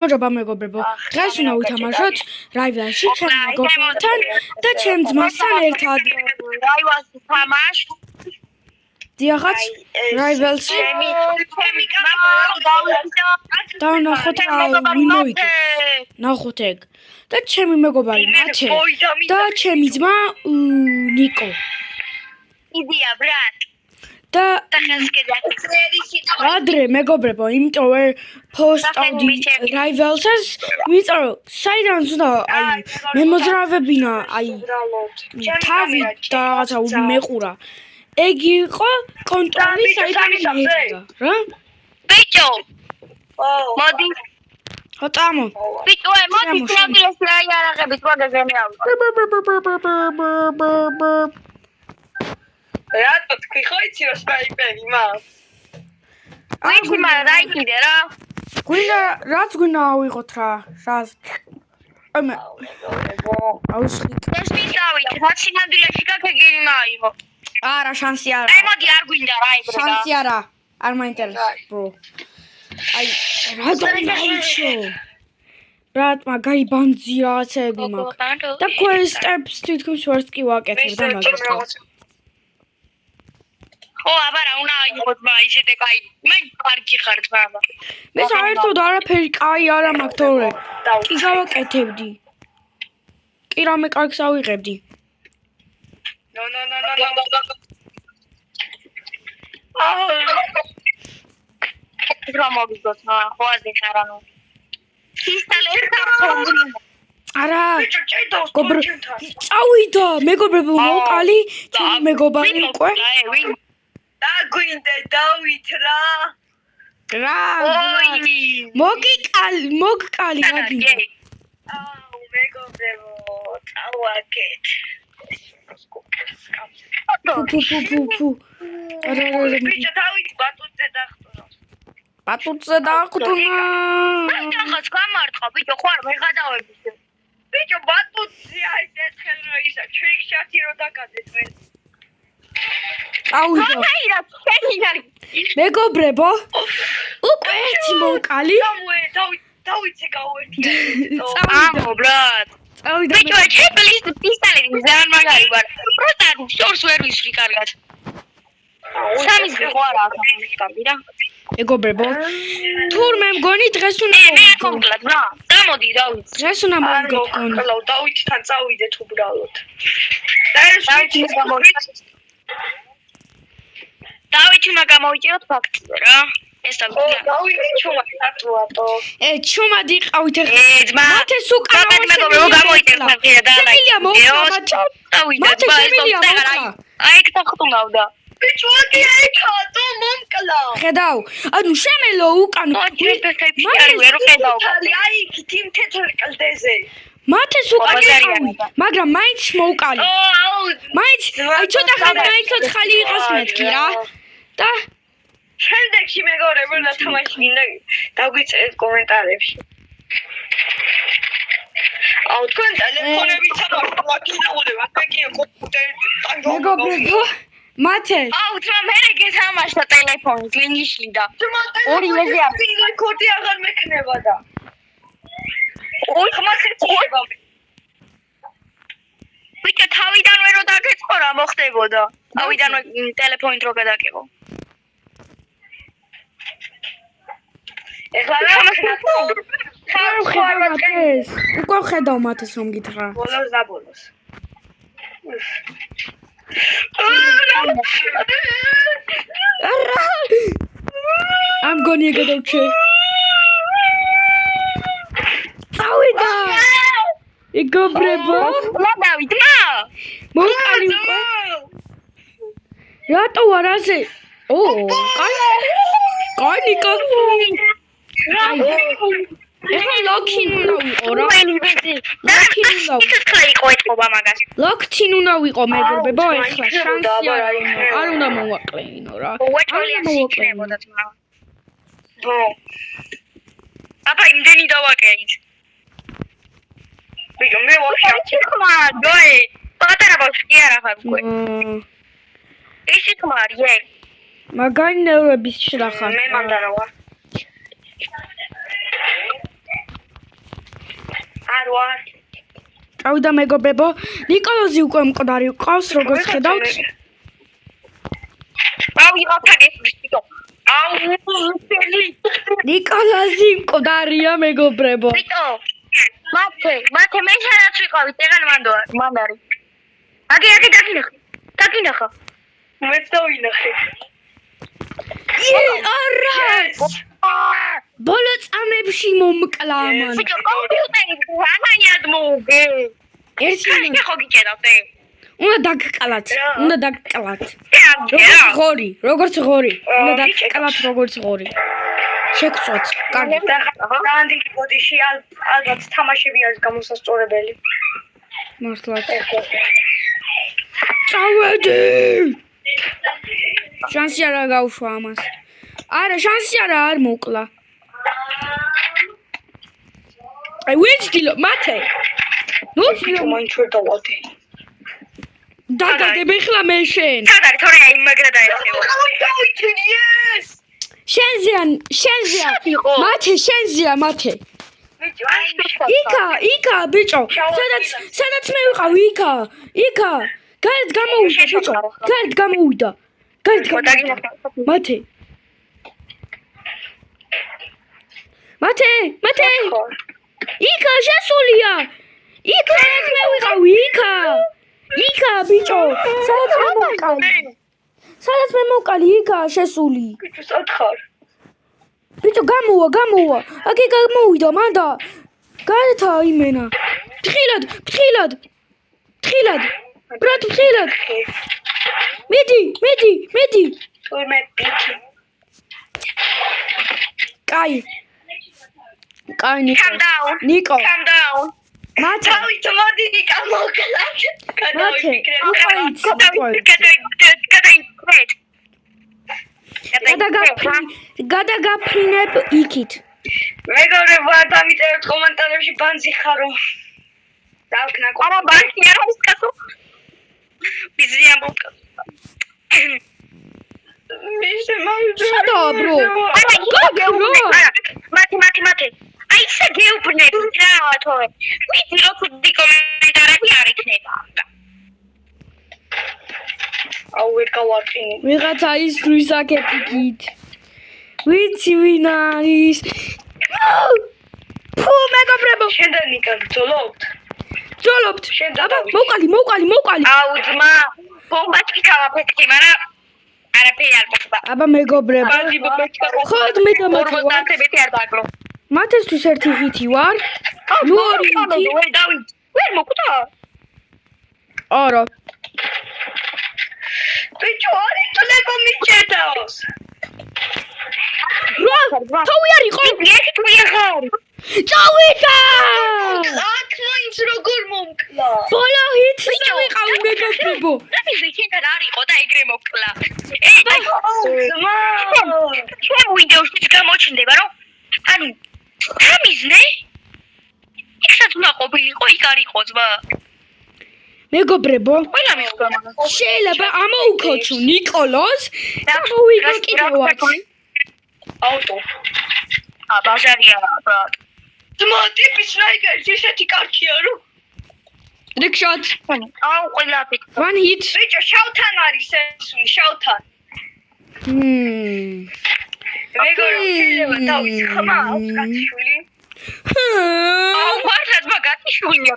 მოგება მეგობრებო, დღეს უნდა ვითამაშოთ Rivals-ში ჩემ მეგობრებთან და ჩემ ძმასთან ერთად. Rivals-ი თამაშ. დიახაც, Rivals-ი. და ნახოთ რა ვინოიგებს. ნახოთ ეგ. და ჩემი მეგობარი მათე და ჩემი ძმა ნიკო. იდეა, ბრატ. და ადრე მეგობრებო, იმიტომ ვერ პოსტავდი Rivals-ს, იმიტომ რომ საიდან უნდა აი მემოძრავებინა, აი თავი და რაღაცა მეყურა. ეგ იყო კონტროლი საიდან მიღება, რა? ბიჭო. მოდი. ხოტამო. ბიჭო, მოდი შევიდეს რაიარაღებით მოგეგენი ავი. რატო თქვი ხო იცი რომ სნაიპერი მას? ვიცი მაგრამ რა იქიდე რა? რაც გვინდა ავიღოთ რა. რას? აუსხი. ეს ვიდავით, რა სინამდვილეში გაგეგენი მაიღო. არა, შანსი არა. აი მოდი არ გვინდა რა ეგრე. შანსი არა. არ მაინტერესებს, bro. აი, რატომ აიჩო? ბრატმა გაიბანძი რაღაცები მაქვს. და quest-ებს თითქმის ვერც კი ვაკეთებ და მაგას. ხო, აბარა, უნდა აიღოთ ისეთე კაი. მე კარგი ხარ თქმა. მე საერთოდ არაფერი კაი არა მაქვს თორე. კი გავაკეთებდი. კი რამე კარგს ავიღებდი. No. რა მოგიგოთ, ხო ასე ხარანო. ისტალეს ხარხონდი. არა. წავიდა, მეგობრებო, მოკალი, ჩემი მეგობარი უკვე. დაგვინდა დავით რა. რა. მოგკალი გაგინდა. აუ მეგობრებო, წავაკეთ. ფუ. ბიჭო დავით ბატონზე დახტუნა. ბატონზე დახტუნა. ახაც გამარტყა, ბიჭო, ხო არ მეღადავები. ბიჭო ბატონზე აი ერთხელ რა ისა ჩვიქშათი რო დაგადეს მე. წავიდა. მეგობრებო, უკვე ერთი მოკალი. დავითზე გავერთია. ამო ბრატ. წავიდა. ბიჭო, ჩეპლის პისტოლეტი ძალიან მაგარი ვარ. პროსტა შორს ვერ ვისვრი კარგად. სამის ხო არა ახალი რა. მეგობრებო, თურმე მგონი დღეს უნდა მე კონკრეტულად რა. გამოდი დავით. დღეს უნდა მოვიგოთ კონი. დავითთან წავიდეთ უბრალოდ. და ეს დავით უნდა გამოვიჭიროთ ფაქტზე რა. ეს ამბია. დავით ჩუმა ატოატო. ჩუმად იყავით ახლა. ძმა. მათე სუკა გამოვიჭიროთ ფაქტია და შემილია მოვხამათ. დავით აი ეგ თახტუნავდა. ბიჭო აგი ეკატო მომკლა. ხედავ, ანუ შემელო უკან. აი თიმ თეთრ კლდეზე. მათე სუკა იყავი, მაგრამ მაინც მოვკალი. მაინც აი ცოტა ხანი იყოს მეთქი რა. და შემდეგში მეგობრებო რა თამაში გინდა დაგვიწერეთ კომენტარებში. აუ თქვენ ტელეფონები თამაშობთ, მეგობრებო, მათე. აუ ძმა მე გეთამაშა ტელეფონით, ლინგიშლიდა. ორი ვეზე რეკორდი აღარ მექნება და. ოი ხმასეცება. ბიჭო თავიდანვე რო დაგეწყო რა მოხდებოდა. თავიდანვე ტელეფონით რო გადაკიყო. ეხლა რა ხარ უკვე ხედავ მათეს რომ გითხრა. ბოლოს და ბოლოს. ამ გონია გადავჩე. წავიდა. მეგობრებო, დავით მა. მოკალი უკვე. რატო არ ასე? კაი ნიკო. ეხლა ლოქინ უნდა ვიყო რა. ლოქინ უნდა ვიყო. ხლა იყო ეთყობა მაგას. ლოქინ უნდა ვიყო მეგობრებო, ეხლა შანსი არ უნდა მოვაკლინო რა. მოვაკლინებოდა თმა. ო. აბა იმდენი დავაკეთე. ბიჭო მე ვაფშე ხმა დოე. პატარა ბავშვი არა ხარ უკვე. ისი ხმარია. მაგარი ნევრების შრახა. მე მანდარა ვარ. არ ვარ. წავიდა მეგობრებო, ნიკოლოზი უკვე მკვდარი ყავს, როგორც ხედავთ. ნიკოლოზი მკვდარია მეგობრებო. მათე მე შენაც ვიყავით, ეგან მანდარი. აგი დაგინახა. მეც დავინახე. არა! ბოლო წამებში მომკლა ამან. ბიჭო, კომპიუტერი ამანიად მოუგე. ერთი ხა ხო გიჭედავდე? უნდა დაგკალათ. ღორი. როგორც ღორი. უნდა დაგკალათ როგორც ღორი. შეგწვათ. კარგი. რანდი ბოდიში ალბათ თამაშები არის გამოსასწორებელი. მართლაც. წავედი. შანსი არა გავშვა ამას. არა, შანსი არ მოკლა. აი, ვიძდილო, მათე. ნუ მაინც ვერ დავადი. დაგადებ ეხლა მე შენ. სად არის თორე აი მაგრა დაეცევა. დავიჩინიეს. შენზეა. მათე, შენზეა, მათე. ბიჭო, იქა, ბიჭო. სადაც მე ვიყავ, იქა. გარეთ გამოვიდა, ბიჭო. გარეთ გამოვიდა. მათე. იქა შესულია. იქა მე ვიყავ, იქა, ბიჭო. სადაც მე მოვკალი, იქა შესული. ბიჭო, სად ხარ? ბიჭო, გამოვა. აქ გამოვიდა, მანდა. გარეთა იმენა. ფრთხილად. ბრატ, ფრთხილად. მიდი. თურმე ბიჭი. კაი, ნიკო. Calm down. მათე, თავით მოდი ნიკა მოკლათ. გადაგაფრინებ იქით. მეგობრებო, დამიწერეთ კომენტარებში ბანძი ხარო. დავკნა არა ბანკი არ არის კაცო. ბიზნია მოკა. მიშე მაიძე. შედო, bro. მათე. აი ესე გეუბნები რა თორე. ვიცი რომ ხუთი კომენტარები არ იქნება. აუ ვერ გავარწინე. ვიღაცა ის რუის აკეთიკით. ვიცი ვინ არის. ფუ მეგობრებო. შენ და ნიკა გძოლობთ? შენ და აბა მოვყალი. აუ ძმა, ბომბაჭკი გავაფეთქი, მაგრამ არაფერი არ მოხდა. აბა მეგობრებო. ხოდ მე და მათე ვარ. 50 არ დაკლო. მათესთვის ერთი ჰითი ვარ. ნუ ორი ჰითი. ვერ მოკვდა? არა. ბიჭო, არის თუ ლეგო მიჭედავს. თავი არ იყო? ერთი თუ იღარ. წავიდა! აქ მაინც როგორ მომკლა? ბოლო ჰითი ვიყავ მეგობრებო. რამე შენთან არ იყო და ეგრე მოკლა. ძმა. ჩვენ ვიდეოში გამოჩნდება რომ ანუ ამიზნე იქაც უნდა ყოფილიყო, იქ არ იყო ძმა. მეგობრებო, ყველა მისგამა. შეიძლება ამოუქოჩო ნიკოლოზ და მოვიგო კიდევაც. აუტო. ბაზარია რა. ძმა, ტიპი სნაიპერი ისეთი კარგია რომ. რიქშოთ. აუ ყველა ფიქრ. One hit. ბიჭო, შავთან არის ესული, შავთან. მეგობრებო, შეიძლება დავიცი ხმა აქვს კაცშვილი. აუ მართლაც მაგათიშვილია.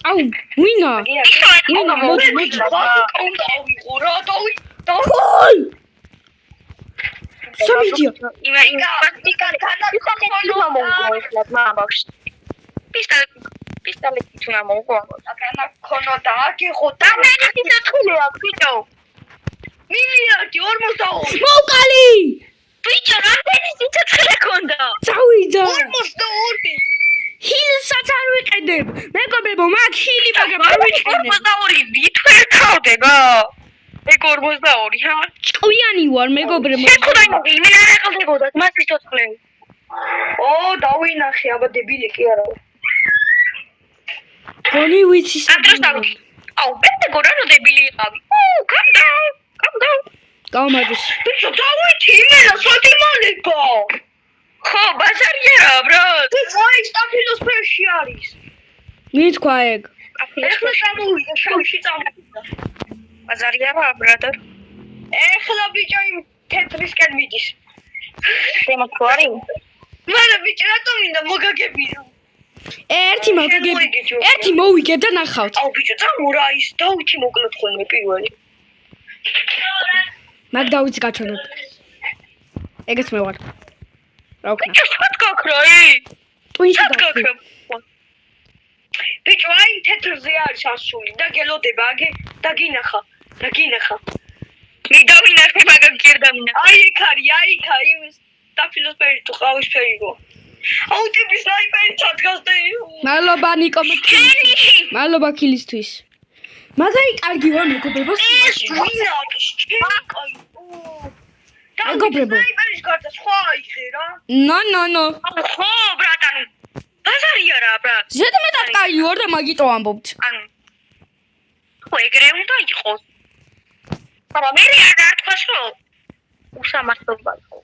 აუ, ვინა? მოდი. გოლ! სამიდია. პისტოლეტი თუ ამოუგო. აკანა ქონოდა აგიღო და ამერიკის საცხულია, ბიჭო. მილიარდი 42. მოვკალი! ბიჭო, რამდენი სიცოცხლე ქონდა? წავიდა. 42. ჰილსაც არ ვიყედებ. მეგობრებო, მაგ ჰილი მაგრამ არ ვიყენებ. 42 ვითვე თავდება. ეგ 42, ჰა? ჭკვიანი ვარ, მეგობრებო. შეხუდა იმენ არ აყალდებოდა მას სიცოცხლე. დავინახე, აბა დებილი კი არა. გონი ვიცი ანდროს დავიქი. აუ, ბედე გორა რომ დებილი იყავი. Calm down. გავმაჯოს. ბიჭო, დავითი იმენა სათიმალება. ხო, ბაზარია რა, ბრატ. ის სტაფილოსფეროში არის. მითქვა ეგ. ეხლა სამოვიდა შავში წამოვიდა. ბაზარი არა ბრატერ. ეხლა ბიჭო იმ თეთრისკენ მიდის. შემოგვარი? მარა ბიჭო რატომ მინდა მოგაგებინა? ერთი მოვიგებ და ნახავთ. აუ ბიჭო წამორა ის დაუჩი მოკლედ ხოლმე პირველი. მაგ დავიც გაჩვენოთ. ეგეც მე ვარ. რა ვქნა? ბიჭო სად გაქრაი? ტვინში სად გაქრა? ბიჭო აი თეთრზე არის ასული და გელოდება აგე და გინახა. მე დავინახე მაგას გერდამინა. აი იქ არის იმ დაფილოსფერი თუ ყავისფერიო. აუ ტიპი სნაიპერი ჩადგას და მადლობა ნიკო მადლობა კილისთვის. მაგარი კარგი ვარ მეგობრებო. ეს ვინ არის? ჩემი. მეგობრებო. სნაიპერის გარდა სხვა აიღე რა. ნო. ხო ბრატანო. ბაზარი არა ბრატ. ზედმეტად კარგი ვარ და მაგიტო ამბობთ. ანუ ხო ეგრე უნდა იყოს. მაგრამ მე რა თქვას რომ უსამართლობა ხო.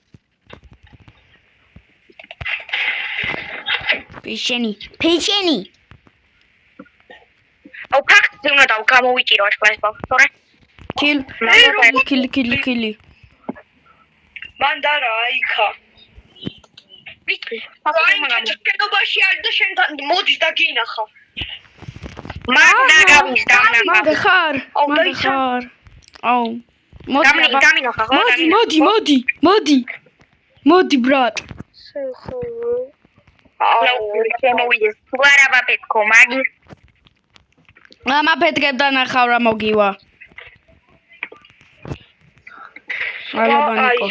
ფეშენი. აუ ფაქტი უნდა გამოვიჭირო ეს ბავშვი, თორე კილი. მანდარა აიქა. ვიცი. აი ჩეკენობაში არის და შენთან მოდის და გინახა. მაგ ხარ. აუ. გამინახა ხო? მოდი ბრატ. აუ შემოვიდეს. ვარაბა პეთქო მაგი. მამა პეთქებ და ნახავ რა მოგივა. მადლობა ნიკო.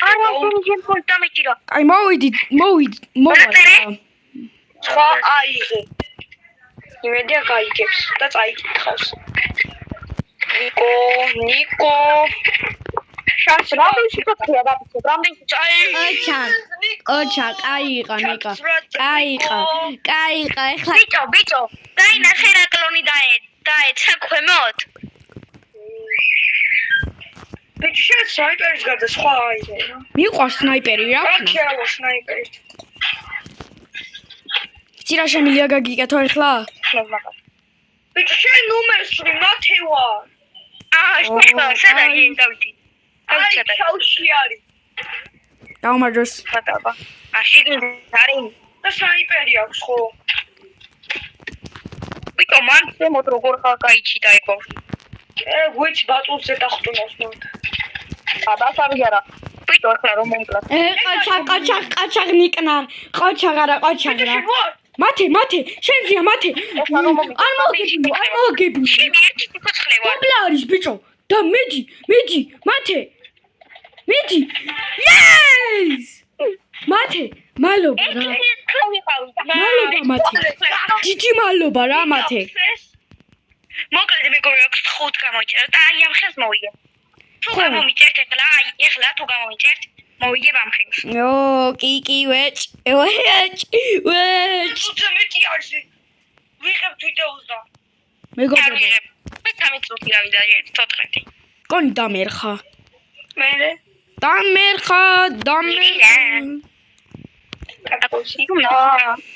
აი მოვიდი. სხვა აიღე. იმედია გაიგებს და წაიკითხავს. ნიკო. შანსი რამდენი შეხია დაბიცე, რამდენი ოჩა, კაიყა ნიკა. კაიყა, ეხლა ბიჭო, დაინახე რა კლონი დაეცა ქვემოთ. ბიჭო, შენ სნაიპერის გარდა სხვა აიღე რა. მიყვარს სნაიპერი რა ვქნა? აქ სნაიპერი. ცირა შემილია გაგიკეთო ეხლა? ბიჭო, შენ ნუმერს ვრი მათე ვარ. სადა იგი დავიდი. აი, ჩაუში არის. გაუმარჯოს. ხატაბა. შიგნით არის და სნაიპერი აქვს ხო? ბიჭო, მან შემოთ როგორ ხარ გაიჩიტა ეკო. ვიცი ბატონზე დახტუნავს მოდ. ბასარი არა. ბიჭო, ახლა რომ მომკლას. ყაჩაღ ნიკნარ. ყაჩაღარა. მათე, შენზია მათე. არ მოგები. შენი ერთი ცოცხლე ვარ. დაბლა არის ბიჭო. და მედი, მათე. Yes! მათე, მადლობა რა. მადლობა მათე. დიდი მადლობა რა მათე. მოკლედ მეგობრებო, 5 გამოიჭერა და აი ამ ხელს მოვიგე. თუ გამომიჭერთ ეხლა თუ გამომიჭერთ, მოვიგებ ამ ხელს. ო, კიკი ვეჭ. თუცა მეტი არის. ვიღებ ვიდეოს და. მეგობრებო. მე 13 წუთი გავიდა 14. კონი დამერხა. მერე დამერხა.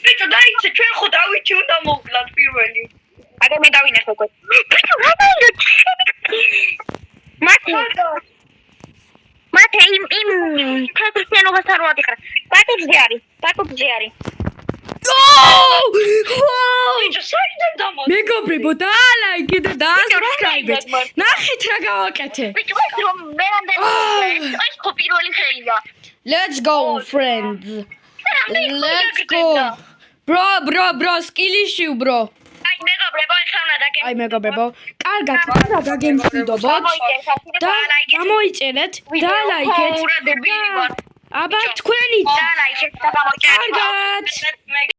ბიჭო, დაიცე, ჩვენ ხო დავიჩი უნდა მოვკლათ პირველი. აგერ მე დავინახე უკვე. ბიჭო, რა მათე იმ თეთრ შენობას არ ვადიხარ. ბატონზე არის. ბიჭო, საიდან დამოდი? მეგობრებო, დაალაიქე და დაასაბსკრაიბეთ. ნახეთ რა გავაკეთე. ბიჭო, რომ მერამდე ეს ხო პირველი ხელია. Let's go friends. Let's go. Bro, skillishi bro. აი მეგობრებო, კარგად გაგემშვიდობოთ. და გამოიწერეთ და ლაიქეთ. აბა თქვენით. და ლაიქეთ და გამოიწერეთ. კარგად.